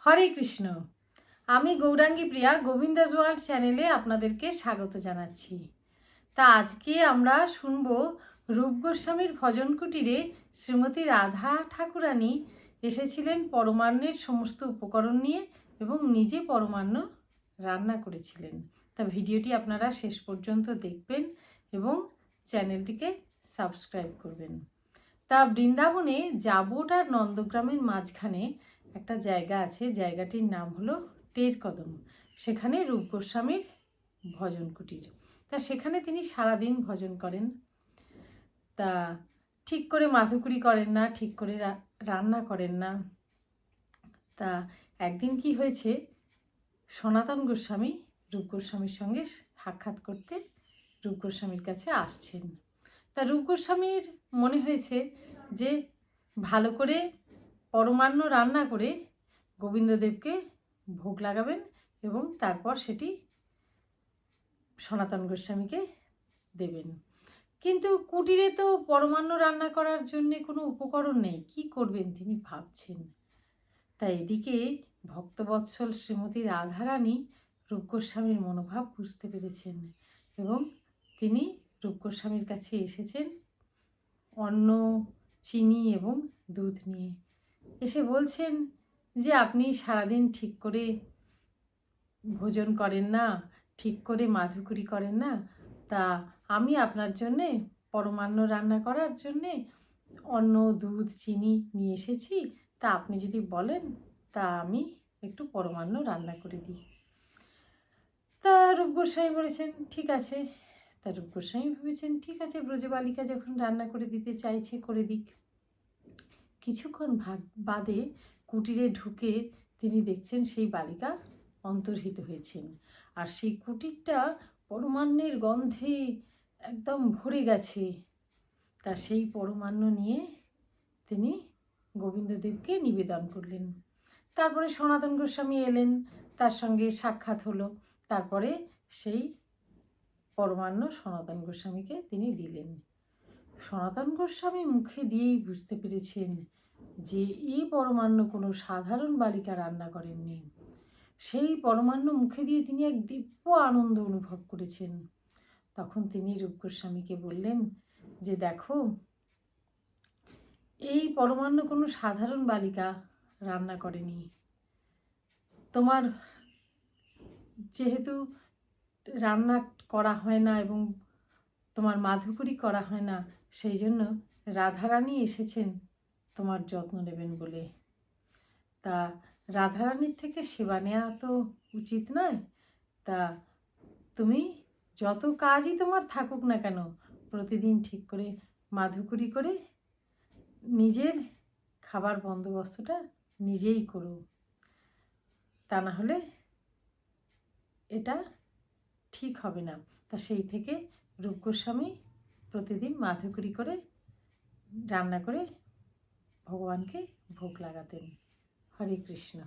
হরে কৃষ্ণ। আমি গৌরাঙ্গী প্রিয়া গোবিন্দাস ওয়ার্ল্ড চ্যানেলে আপনাদেরকে স্বাগত জানাচ্ছি। তা আজকে আমরা শুনব রূপ গোস্বামীর ভজন কুটিরে শ্রীমতী রাধা ঠাকুরানী এসেছিলেন পরমান্নের সমস্ত উপকরণ নিয়ে এবং নিজে পরমান্ন রান্না করেছিলেন। তা ভিডিওটি আপনারা শেষ পর্যন্ত দেখবেন এবং চ্যানেলটিকে সাবস্ক্রাইব করবেন। তা বৃন্দাবনে জাবট আর নন্দগ্রামের মাঝখানে একটা জায়গা আছে, জায়গাটির নাম হলো টের কদম। সেখানে রূপ গোস্বামীর ভজন কুটির। তা সেখানে তিনি সারাদিন ভজন করেন। তা ঠিক করে মাধুকরী করেন না, ঠিক করে রান্না করেন না। তা একদিন কি হয়েছে, সনাতন গোস্বামী রূপ গোস্বামীর সঙ্গে সাক্ষাৎ করতে রূপ গোস্বামীর কাছে আসছেন। তা রূপ গোস্বামীর মনে হয়েছে যে ভালো করে পরমান্ন রান্না করে গোবিন্দদেবকে ভোগ লাগাবেন এবং তারপর সেটি সনাতন গোস্বামীকে দেবেন। কিন্তু কুটিরে তো পরমান্ন রান্না করার জন্যে কোনো উপকরণ নেই, কি করবেন তিনি ভাবছেন। তাই এদিকে ভক্তবৎসল শ্রীমতী রাধারানী রূপ গোস্বামীর মনোভাব বুঝতে পেরেছেন এবং তিনি রূপ গোস্বামীর কাছে এসেছেন অন্ন, চিনি এবং দুধ নিয়ে। এসে বলছেন যে আপনি সারাদিন ঠিক করে ভোজন করেন না, ঠিক করে মাধুকরী করেন না। তা আমি আপনার জন্যে পরমান্ন রান্না করার জন্যে অন্ন, দুধ, চিনি নিয়ে এসেছি। তা আপনি যদি বলেন তা আমি একটু পরমান্ন রান্না করে দিই। তা রূপ গোস্বামী বলেছেন ঠিক আছে। তা রূপ গোস্বামী ভেবেছেন ঠিক আছে, ব্রজবালিকা যখন রান্না করে দিতে চাইছে করে দিক। কিছুক্ষণ বাদে কুটিরে ঢুকে তিনি দেখছেন সেই বালিকা অন্তর্হিত হয়েছেন, আর সেই কুটিরটা পরমান্নের গন্ধে একদম ভরে গেছে। তা সেই পরমান্ন নিয়ে তিনি গোবিন্দদেবকে নিবেদন করলেন। তারপরে সনাতন গোস্বামী এলেন, তার সঙ্গে সাক্ষাৎ হলো। তারপরে সেই পরমান্ন সনাতন গোস্বামীকে তিনি দিলেন। সনাতন গোস্বামী মুখে দিয়েই বুঝতে পেরেছেন যে এই পরমান্ন কোনো সাধারণ বালিকা রান্না করেননি। সেই পরমান্ন মুখে দিয়ে তিনি এক দিব্য আনন্দ অনুভব করেছেন। তখন তিনি রূপ গোস্বামীকে বললেন যে দেখো, এই পরমান্ন কোনো সাধারণ বালিকা রান্না করেনি। তোমার যেহেতু রান্না করা হয় না এবং তোমার মাধুকরী করা হয় না, সেই জন্য রাধারানী এসেছেন তোমার যত্ন নেবেন বলে। তা রাধারানীর থেকে সেবা নেওয়া তো উচিত নয়। তা তুমি যত কাজই তোমার থাকুক না কেন, প্রতিদিন ঠিক করে মাধুকরী করে নিজের খাবার বন্দোবস্তটা নিজেই করো। তা না হলে এটা ঠিক হবে না। তা সেই থেকে রূপ গোস্বামী প্রতিদিন মাধুকরী করে রান্না করে ভগবানকে ভোগ লাগাতেন। হরে কৃষ্ণ।